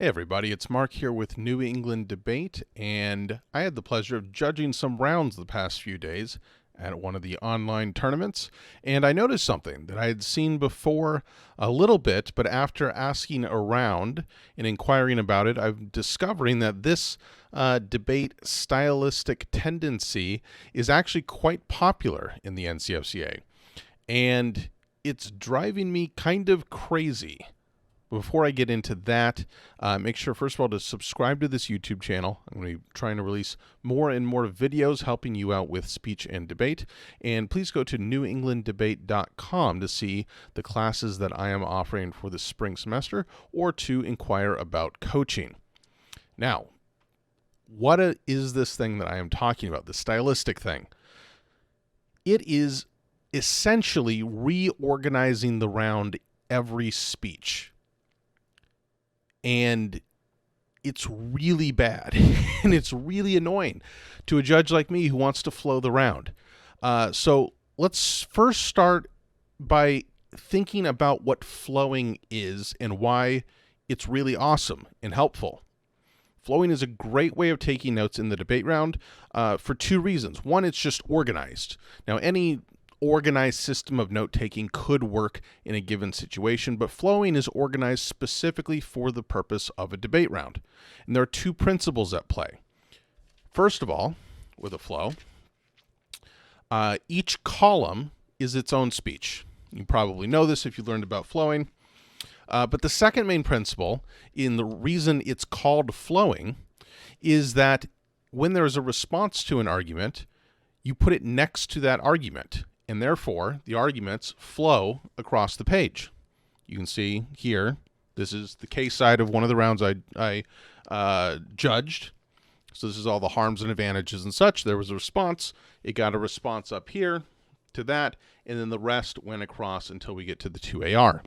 Hey everybody, it's Mark here with New England Debate, and I had the pleasure of judging some rounds the past few days at one of the online tournaments, and I noticed something that I had seen before a little bit, but after asking around and inquiring about it, I'm discovering that this debate stylistic tendency is actually quite popular in the NCFCA, and it's driving me kind of crazy. Before I get into that, make sure, first of all, to subscribe to this YouTube channel. I'm going to be trying to release more and more videos helping you out with speech and debate. And please go to newenglanddebate.com to see the classes that I am offering for the spring semester or to inquire about coaching. Now, what is this thing that I am talking about, the stylistic thing? It is essentially reorganizing the round every speech. And it's really bad and it's really annoying to a judge like me who wants to flow the round. So let's first start by thinking about what flowing is and why it's really awesome and helpful. Flowing is a great way of taking notes in the debate round for two reasons. One, it's just organized. Now, any organized system of note-taking could work in a given situation, but flowing is organized specifically for the purpose of a debate round. And there are two principles at play. First of all, with a flow, each column is its own speech. You probably know this if you learned about flowing. But the second main principle, in the reason it's called flowing, is that when there is a response to an argument, you put it next to that argument. And therefore, the arguments flow across the page. You can see here, this is the case side of one of the rounds I judged. So this is all the harms and advantages and such. There was a response. It got a response up here to that, and then the rest went across until we get to the 2AR.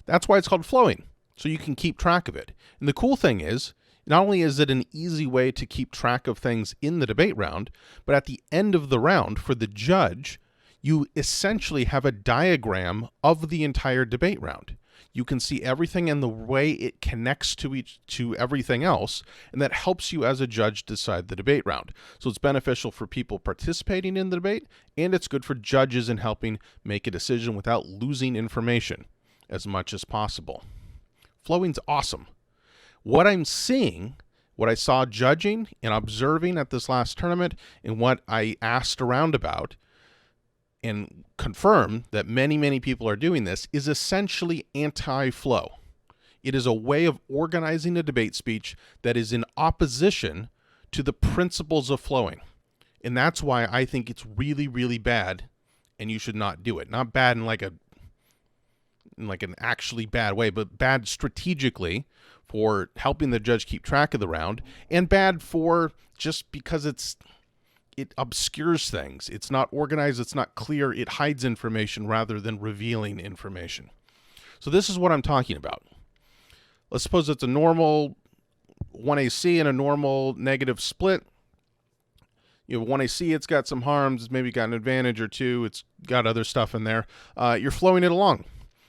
That's why it's called flowing, so you can keep track of it. And the cool thing is, not only is it an easy way to keep track of things in the debate round, but at the end of the round, for the judge, you essentially have a diagram of the entire debate round. You can see everything and the way it connects to everything else, and that helps you as a judge decide the debate round. So it's beneficial for people participating in the debate, and it's good for judges in helping make a decision without losing information as much as possible. Flowing's awesome. What I'm seeing, what I saw judging and observing at this last tournament, and what I asked around about and confirm that many people are doing this, is essentially anti-flow. It is a way of organizing a debate speech that is in opposition to the principles of flowing. And that's why I think it's really bad and you should not do it. Not bad in like an actually bad way, but bad strategically for helping the judge keep track of the round, and bad for just because it obscures things. It's not organized, it's not clear, it hides information rather than revealing information. So this is what I'm talking about. Let's suppose it's a normal 1AC and a normal negative split. You have 1AC, it's got some harms, it's maybe got an advantage or two, it's got other stuff in there. You're flowing it along.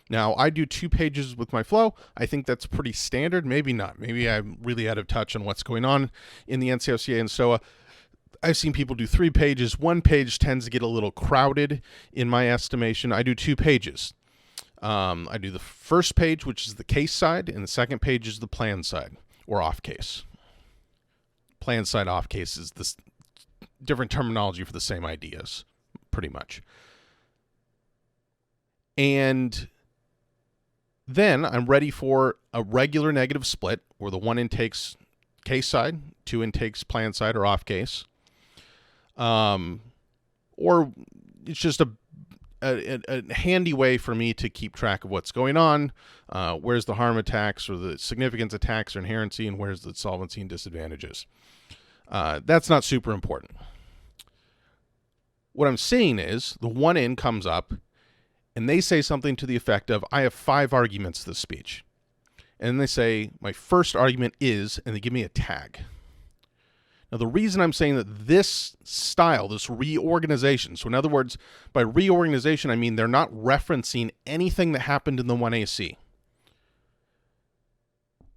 Now, I do 2 pages with my flow. I think that's pretty standard. Maybe not. Maybe I'm really out of touch on what's going on in the NCFCA and Stoa. I've seen people do 3 pages. 1 page tends to get a little crowded in my estimation. I do 2 pages. I do the first page, which is the case side, and the second page is the plan side, or off case. Plan side, off case is this different terminology for the same ideas, pretty much. And then I'm ready for a regular negative split where the 1 intakes case side, 2 intakes plan side or off case. Or it's just a handy way for me to keep track of what's going on. Where's the harm attacks or the significance attacks or inherency, and where's the solvency and disadvantages. That's not super important. What I'm seeing is the 1 in comes up, and they say something to the effect of, I have 5 arguments to this speech. And then they say, my first argument is, and they give me a tag. Now, the reason I'm saying that this style, this reorganization, so in other words, by reorganization, I mean they're not referencing anything that happened in the 1AC.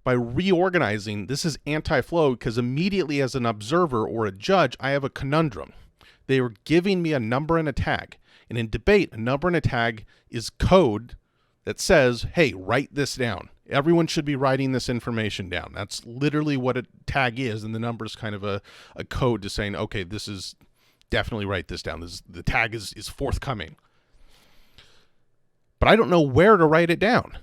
By reorganizing, this is anti-flow because immediately as an observer or a judge, I have a conundrum. They are giving me a number and a tag. And in debate, a number and a tag is code that says, hey, write this down. Everyone should be writing this information down. That's literally what a tag is, and the number is kind of a code to saying, okay, this is definitely write this down. The tag is forthcoming. But I don't know where to write it down.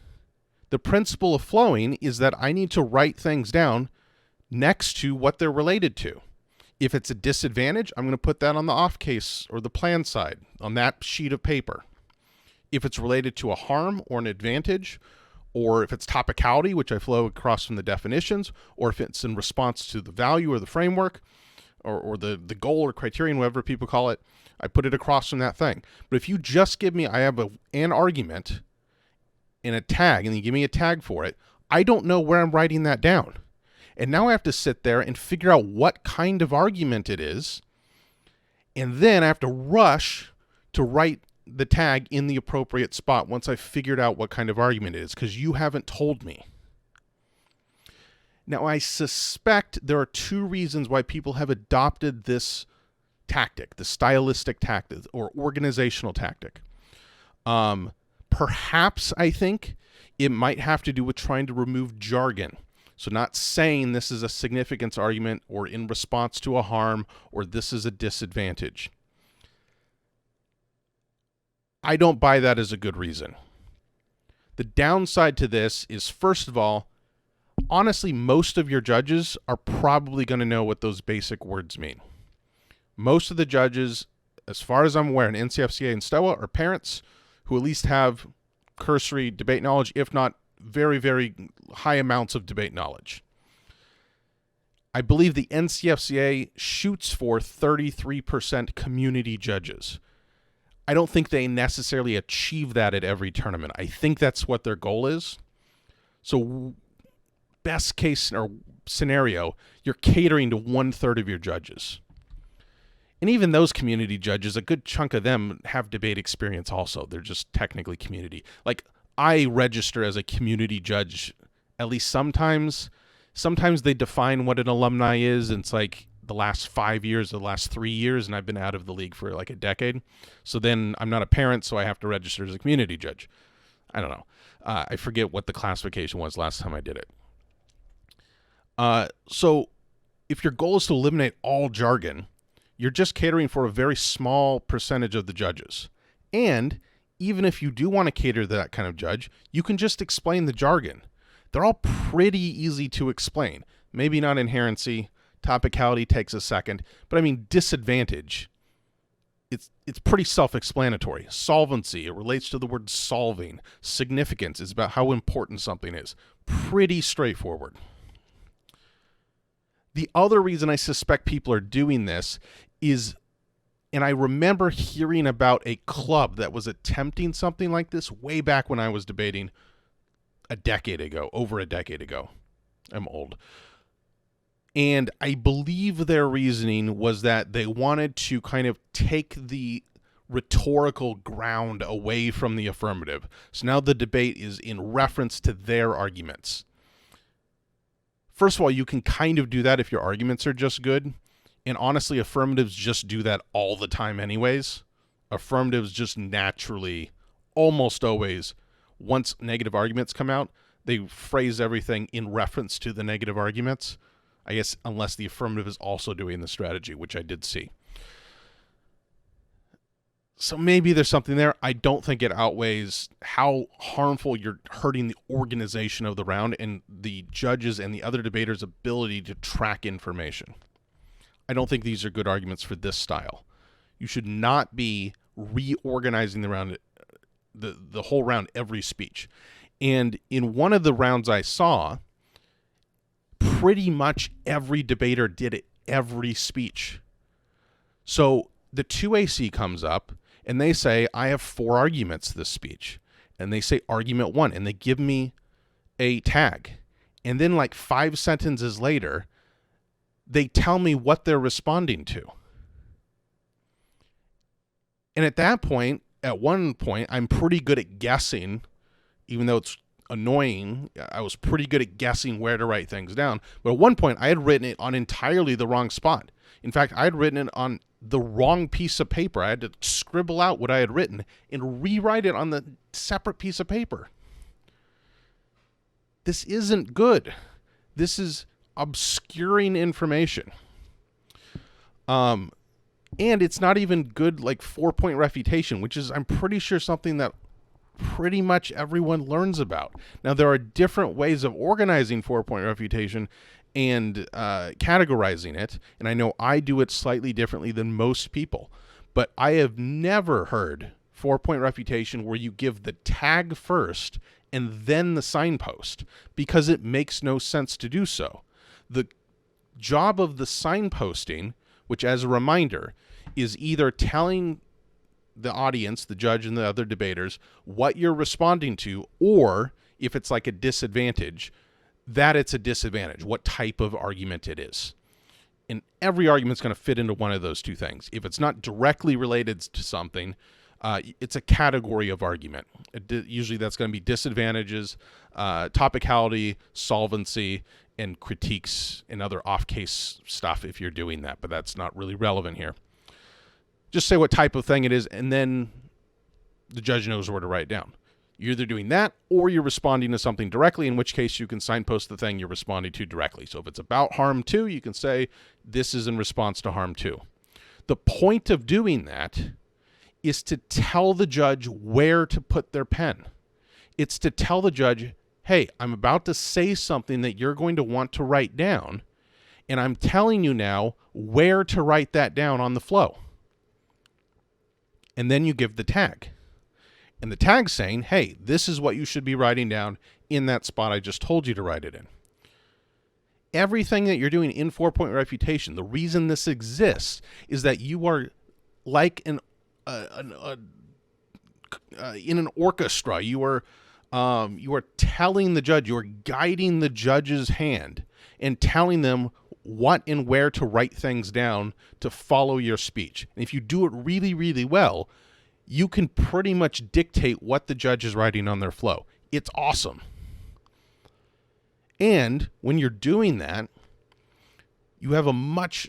The principle of flowing is that I need to write things down next to what they're related to. If it's a disadvantage, I'm going to put that on the off case or the plan side on that sheet of paper. If it's related to a harm or an advantage, or if it's topicality, which I flow across from the definitions, or if it's in response to the value or the framework, or the goal or criterion, whatever people call it, I put it across from that thing. But if you just give me, I have an argument and a tag, and you give me a tag for it, I don't know where I'm writing that down. And now I have to sit there and figure out what kind of argument it is, and then I have to rush to write the tag in the appropriate spot once I've figured out what kind of argument it is, because you haven't told me. Now, I suspect there are two reasons why people have adopted this tactic, the stylistic tactic or organizational tactic. Perhaps I think it might have to do with trying to remove jargon. So not saying this is a significance argument or in response to a harm or this is a disadvantage. I don't buy that as a good reason. The downside to this is, first of all, honestly, most of your judges are probably going to know what those basic words mean. Most of the judges, as far as I'm aware, in NCFCA and Stoa are parents who at least have cursory debate knowledge, if not very, very high amounts of debate knowledge. I believe the NCFCA shoots for 33% community judges. I don't think they necessarily achieve that at every tournament. I think that's what their goal is. So best case or scenario, you're catering to 1/3 of your judges. And even those community judges, a good chunk of them have debate experience also. They're just technically community. Like, I register as a community judge at least sometimes. Sometimes they define what an alumni is, and it's like the last 5 years, the last 3 years, and I've been out of the league for like a decade. So then I'm not a parent, so I have to register as a community judge. I don't know. I forget what the classification was last time I did it. So if your goal is to eliminate all jargon, you're just catering for a very small percentage of the judges. And even if you do want to cater to that kind of judge, you can just explain the jargon. They're all pretty easy to explain. Maybe not inherency. Topicality takes a second. But I mean, disadvantage, it's pretty self-explanatory. Solvency, it relates to the word solving. Significance is about how important something is. Pretty straightforward. The other reason I suspect people are doing this is, and I remember hearing about a club that was attempting something like this way back when I was debating over a decade ago. I'm old. And I believe their reasoning was that they wanted to kind of take the rhetorical ground away from the affirmative. So now the debate is in reference to their arguments. First of all, you can kind of do that if your arguments are just good. And honestly, affirmatives just do that all the time anyways. Affirmatives just naturally, almost always, once negative arguments come out, they phrase everything in reference to the negative arguments. I guess unless the affirmative is also doing the strategy, which I did see. So maybe there's something there. I don't think it outweighs how harmful you're hurting the organization of the round and the judges and the other debaters' ability to track information. I don't think these are good arguments for this style. You should not be reorganizing the round, the whole round, every speech. And in one of the rounds I saw, pretty much every debater did it every speech. So the 2AC comes up and they say, I have 4 arguments this speech. And they say argument 1 and they give me a tag. And then like 5 sentences later, they tell me what they're responding to. And at that point, at one point, I'm pretty good at guessing, even though it's annoying. I was pretty good at guessing where to write things down. But at one point, I had written it on entirely the wrong spot. In fact, I had written it on the wrong piece of paper. I had to scribble out what I had written and rewrite it on the separate piece of paper. This isn't good. This is obscuring information. And it's not even good, like 4-point refutation, which is, I'm pretty sure, something that pretty much everyone learns about. Now, there are different ways of organizing 4-point refutation and categorizing it, and I know I do it slightly differently than most people, but I have never heard 4-point refutation where you give the tag first and then the signpost, because it makes no sense to do so. The job of the signposting, which, as a reminder, is either telling the audience, the judge and the other debaters, what you're responding to, or if it's like a disadvantage, that it's a disadvantage, what type of argument it is. And every argument's going to fit into one of those two things. If it's not directly related to something, it's a category of argument. Usually that's going to be disadvantages, topicality, solvency, and critiques and other off-case stuff if you're doing that, but that's not really relevant here. Just say what type of thing it is, and then the judge knows where to write down. You're either doing that or you're responding to something directly, in which case you can signpost the thing you're responding to directly. So if it's about harm 2, you can say, this is in response to harm 2. The point of doing that is to tell the judge where to put their pen. It's to tell the judge, hey, I'm about to say something that you're going to want to write down, and I'm telling you now where to write that down on the flow. And then you give the tag. And the tag's saying, hey, this is what you should be writing down in that spot I just told you to write it in. Everything that you're doing in 4-point refutation, the reason this exists is that you are like in an orchestra. You are telling the judge, you are guiding the judge's hand and telling them what and where to write things down to follow your speech. And if you do it really, really well, you can pretty much dictate what the judge is writing on their flow. It's awesome. And when you're doing that, you have a much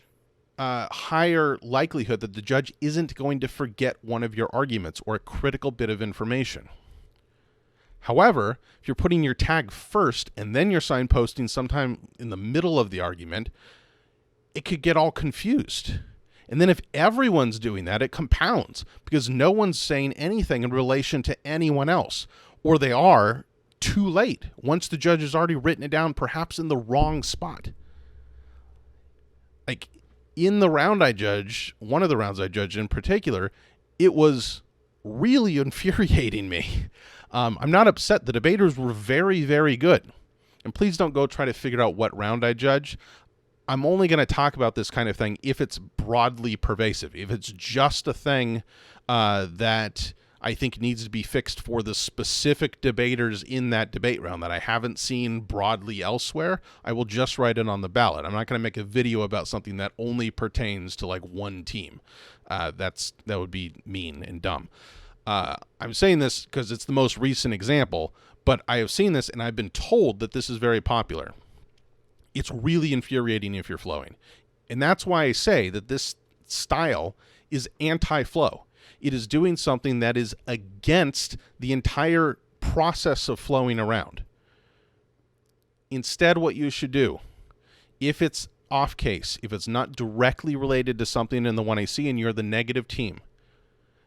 higher likelihood that the judge isn't going to forget one of your arguments or a critical bit of information. However, if you're putting your tag first and then you're signposting sometime in the middle of the argument, it could get all confused. And then if everyone's doing that, it compounds because no one's saying anything in relation to anyone else, or they are too late once the judge has already written it down, perhaps in the wrong spot. Like in the round I judged, one of the rounds I judged in particular, it was really infuriating me. I'm not upset. The debaters were very, very good. And please don't go try to figure out what round I judge. I'm only going to talk about this kind of thing if it's broadly pervasive. If it's just a thing that I think needs to be fixed for the specific debaters in that debate round that I haven't seen broadly elsewhere, I will just write it on the ballot. I'm not going to make a video about something that only pertains to like one team. That would be mean and dumb. I'm saying this because it's the most recent example, but I have seen this and I've been told that this is very popular. It's really infuriating if you're flowing. And that's why I say that this style is anti-flow. It is doing something that is against the entire process of flowing around. Instead, what you should do, if it's off case, if it's not directly related to something in the 1AC and you're the negative team,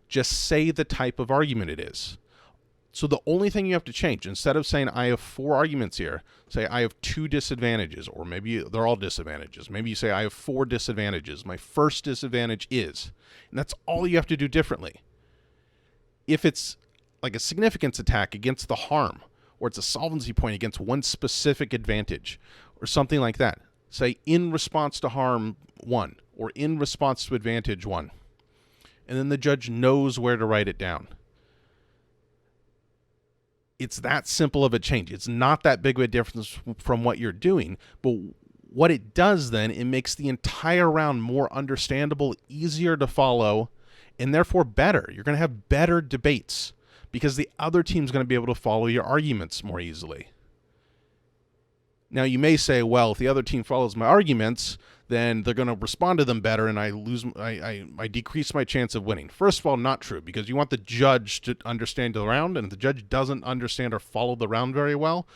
just say the type of argument it is. So the only thing you have to change, instead of saying I have 4 arguments here, say I have 2 disadvantages, or maybe they're all disadvantages. Maybe you say I have 4 disadvantages. My first disadvantage is, and that's all you have to do differently. If it's like a significance attack against the harm, or it's a solvency point against one specific advantage, or something like that, say in response to harm 1, or in response to advantage 1. And then the judge knows where to write it down. It's that simple of a change. It's not that big of a difference from what you're doing, but what it does then, it makes the entire round more understandable, easier to follow, and therefore better. You're going to have better debates because the other team's going to be able to follow your arguments more easily. Now, you may say, well, if the other team follows my arguments, then they're going to respond to them better, and I decrease my chance of winning. First of all, not true, because you want the judge to understand the round, and if the judge doesn't understand or follow the round very well,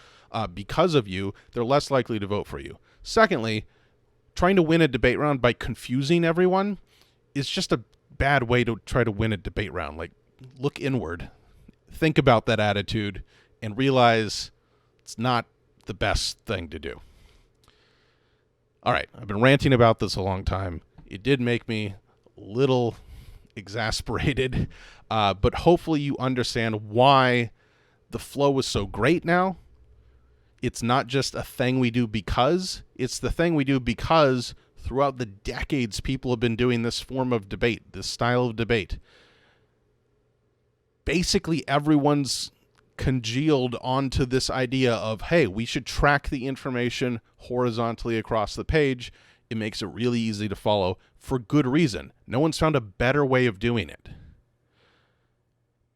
because of you, they're less likely to vote for you. Secondly, trying to win a debate round by confusing everyone is just a bad way to try to win a debate round. Like, look inward, think about that attitude, and realize it's not the best thing to do. All right, I've been ranting about this a long time. It did make me a little exasperated, but hopefully you understand why the flow is so great now. It's not just a thing we do because, it's the thing we do because throughout the decades people have been doing this form of debate, this style of debate. Basically everyone's congealed onto this idea of, hey, we should track the information horizontally across the page. It makes it really easy to follow for good reason. No one's found a better way of doing it.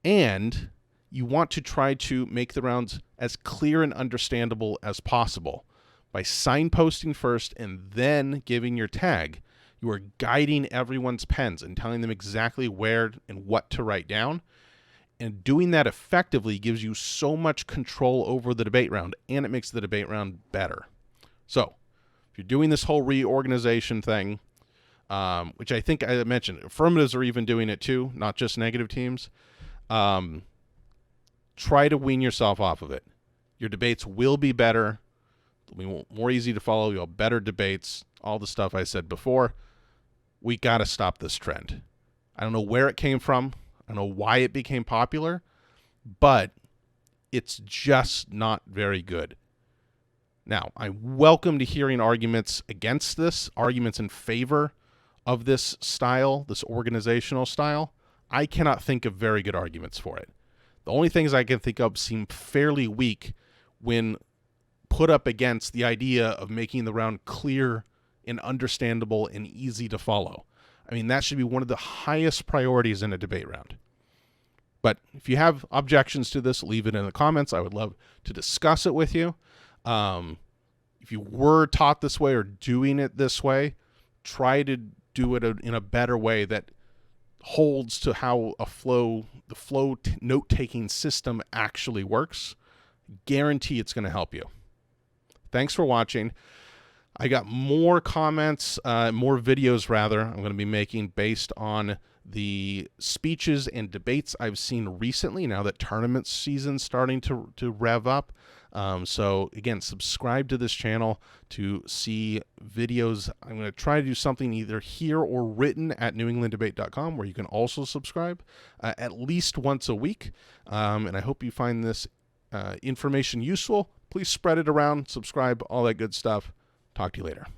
And you want to try to make the rounds as clear and understandable as possible. By signposting first and then giving your tag, you are guiding everyone's pens and telling them exactly where and what to write down. And doing that effectively gives you so much control over the debate round, and it makes the debate round better. So, if you're doing this whole reorganization thing, which I think I mentioned, affirmatives are even doing it too, not just negative teams, try to wean yourself off of it. Your debates will be better. They'll be more easy to follow. You'll have better debates, all the stuff I said before. We got to stop this trend. I don't know where it came from. I don't know why it became popular, but it's just not very good. Now, I welcome to hearing arguments against this, arguments in favor of this style, this organizational style. I cannot think of very good arguments for it. The only things I can think of seem fairly weak when put up against the idea of making the round clear and understandable and easy to follow. I mean, that should be one of the highest priorities in a debate round. But if you have objections to this, leave it in the comments. I would love to discuss it with you. If you were taught this way or doing it this way, try to do it in a better way that holds to how the flow note-taking system actually works. Guarantee it's going to help you. Thanks for watching. I got more comments, more videos rather, I'm going to be making based on the speeches and debates I've seen recently now that tournament season's starting to rev up. So again, subscribe to this channel to see videos. I'm going to try to do something either here or written at newenglanddebate.com where you can also subscribe at least once a week. And I hope you find this information useful. Please spread it around, subscribe, all that good stuff. Talk to you later.